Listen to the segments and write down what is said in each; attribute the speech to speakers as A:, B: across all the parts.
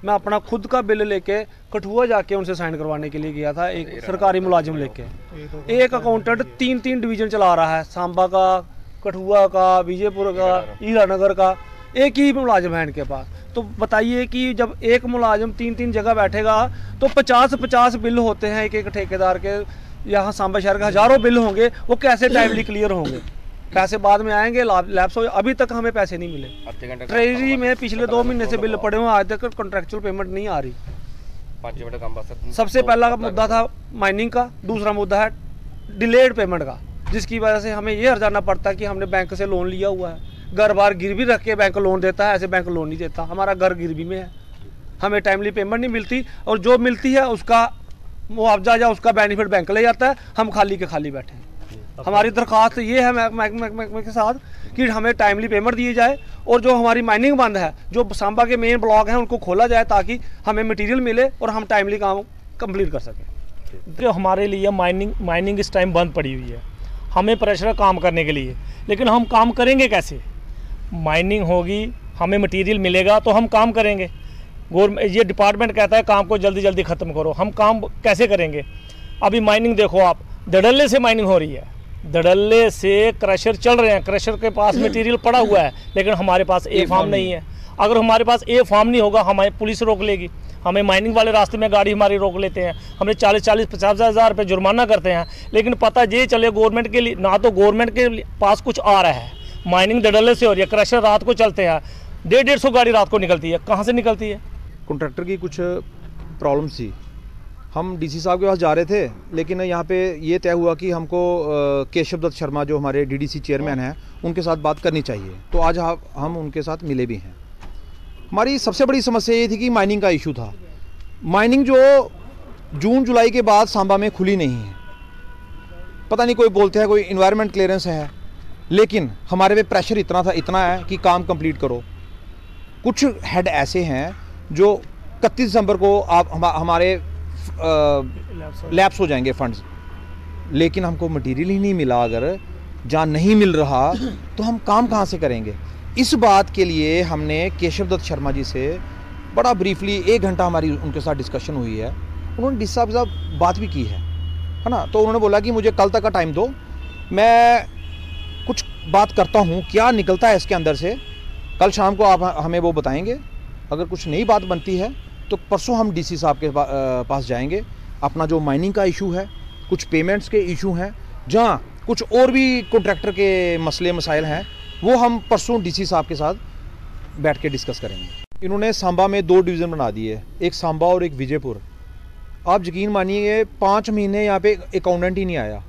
A: मैं अपना खुद का बिल लेके कठुआ जाके उनसे साइन करवाने के लिए गया था, एक सरकारी मुलाजिम लेके। एक अकाउंटेंट 3 डिवीज़न चला रहा है, सांबा का, कठुआ का, विजयपुर का, हीरानगर का, एक ही मुलाजिम है इनके पास। तो बताइए कि जब एक मुलाजिम 3 जगह बैठेगा तो 50 बिल होते हैं एक ठेकेदार के। यहाँ सांबा शहर के हज़ारों बिल होंगे, वो कैसे टाइमली क्लियर होंगे? पैसे बाद में आएंगे, लैप्स हो, अभी तक हमें पैसे नहीं मिले। ट्रेजरी में पिछले 2 महीने से बिल पड़े हुए, आज तक कॉन्ट्रेक्चुअल पेमेंट नहीं आ रही। सबसे पहला मुद्दा था माइनिंग का, दूसरा मुद्दा है डिलेड पेमेंट का, जिसकी वजह से हमें ये हर्जाना पड़ता है कि हमने बैंक से लोन लिया हुआ है, घर बार गिरवी रख के बैंक लोन देता है, ऐसे बैंक लोन नहीं देता। हमारा घर गिरवी में है, हमें टाइमली पेमेंट नहीं मिलती, और जो मिलती है उसका मुआवजा या उसका बेनिफिट बैंक ले जाता है, हम खाली के खाली बैठे हैं। हमारी दरख्वास्त ये है महकमे के साथ कि हमें टाइमली पेमेंट दी जाए, और जो हमारी माइनिंग बंद है, जो सांबा के मेन ब्लॉक हैं, उनको खोला जाए ताकि हमें मटेरियल मिले और हम टाइमली काम कंप्लीट कर सकें।
B: जो हमारे लिए माइनिंग इस टाइम बंद पड़ी हुई है, हमें प्रेशर है काम करने के लिए, लेकिन हम काम करेंगे कैसे? माइनिंग होगी, हमें मटेरियल मिलेगा तो हम काम करेंगे। ये डिपार्टमेंट कहता है काम को जल्दी जल्दी ख़त्म करो, हम काम कैसे करेंगे? अभी माइनिंग देखो आप, दड़ल्ले से माइनिंग हो रही है, दड़ल्ले से क्रशर चल रहे हैं, क्रशर के पास मटेरियल पड़ा हुआ है, लेकिन हमारे पास ए फार्म नहीं है। अगर हमारे पास ए फार्म नहीं होगा, हमें पुलिस रोक लेगी, हमें माइनिंग वाले रास्ते में गाड़ी हमारी रोक लेते हैं, हमें 40-50 हज़ार रुपये जुर्माना करते हैं। लेकिन पता ये चले गवर्नमेंट के लिए, ना तो गवर्नमेंट के पास कुछ आ रहा है, माइनिंग दड़ल्ले से हो रही है, क्रशर रात को चलते हैं, 150 गाड़ी रात को निकलती है, कहाँ से निकलती है?
C: कॉन्ट्रैक्टर की कुछ प्रॉब्लम थी, हम डीसी साहब के पास जा रहे थे, लेकिन यहाँ पे ये तय हुआ कि हमको केशव दत्त शर्मा जो हमारे डीडीसी चेयरमैन हैं, उनके साथ बात करनी चाहिए। तो आज हम उनके साथ मिले भी हैं। हमारी सबसे बड़ी समस्या ये थी कि माइनिंग का इशू था। माइनिंग जो जून जुलाई के बाद सांबा में खुली नहीं है, पता नहीं, कोई बोलते हैं कोई इन्वायरमेंट क्लियरेंस है, लेकिन हमारे पे प्रेशर इतना है कि काम कंप्लीट करो। कुछ हेड ऐसे हैं जो 31 दिसंबर को हमारे लैप्स हो जाएंगे फंड्स, लेकिन हमको मटेरियल ही नहीं मिला। अगर जहाँ नहीं मिल रहा तो हम काम कहाँ से करेंगे? इस बात के लिए हमने केशव दत्त शर्मा जी से बड़ा ब्रीफली 1 घंटा हमारी उनके साथ डिस्कशन हुई है। उन्होंने डीसी साहब के साथ बात भी की है ना। तो उन्होंने बोला कि मुझे कल तक का टाइम दो, मैं कुछ बात करता हूँ, क्या निकलता है इसके अंदर से, कल शाम को आप हमें वो बताएंगे। अगर कुछ नई बात बनती है तो परसों हम डीसी साहब के पास जाएंगे। अपना जो माइनिंग का इशू है, कुछ पेमेंट्स के इशू हैं, जहाँ कुछ और भी कॉन्ट्रैक्टर के मसले मसाइल हैं, वो हम परसों डीसी साहब के साथ बैठ के डिस्कस करेंगे। इन्होंने सांबा में 2 डिवीज़न बना दिए, एक सांबा और एक विजयपुर। आप यकीन मानिए 5 महीने यहाँ पे अकाउंटेंट ही नहीं आया,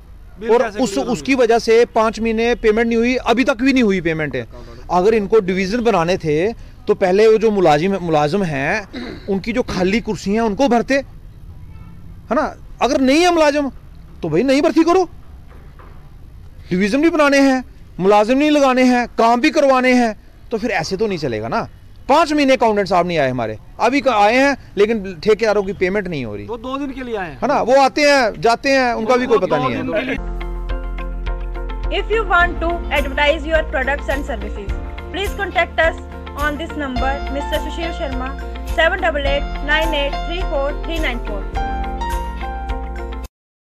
C: और उसकी वजह से 5 महीने पेमेंट नहीं हुई, अभी तक भी नहीं हुई पेमेंट है। अगर इनको डिवीज़न बनाने थे तो पहले वो जो मुलाजिम हैं, उनकी जो खाली कुर्सी हैं उनको भरते, है ना। अगर नहीं है मुलाजिम तो भाई नहीं भर्ती करो, डिवीज़न भी बनाने हैं, मुलाजिम नहीं लगाने हैं, काम भी करवाने हैं, तो फिर ऐसे तो नहीं चलेगा ना। 5 महीने अकाउंटेंट साहब नहीं आए हमारे, अभी आए हैं, लेकिन ठेकेदारों की पेमेंट नहीं हो रही।
A: वो 2 दिन के लिए आए हैं,
C: है ना, वो आते हैं जाते हैं, उनका भी कोई पता नहीं है।
D: If you want to advertise your products and services, please contact us on this number, Mr. Sushil Sharma, 7889834394.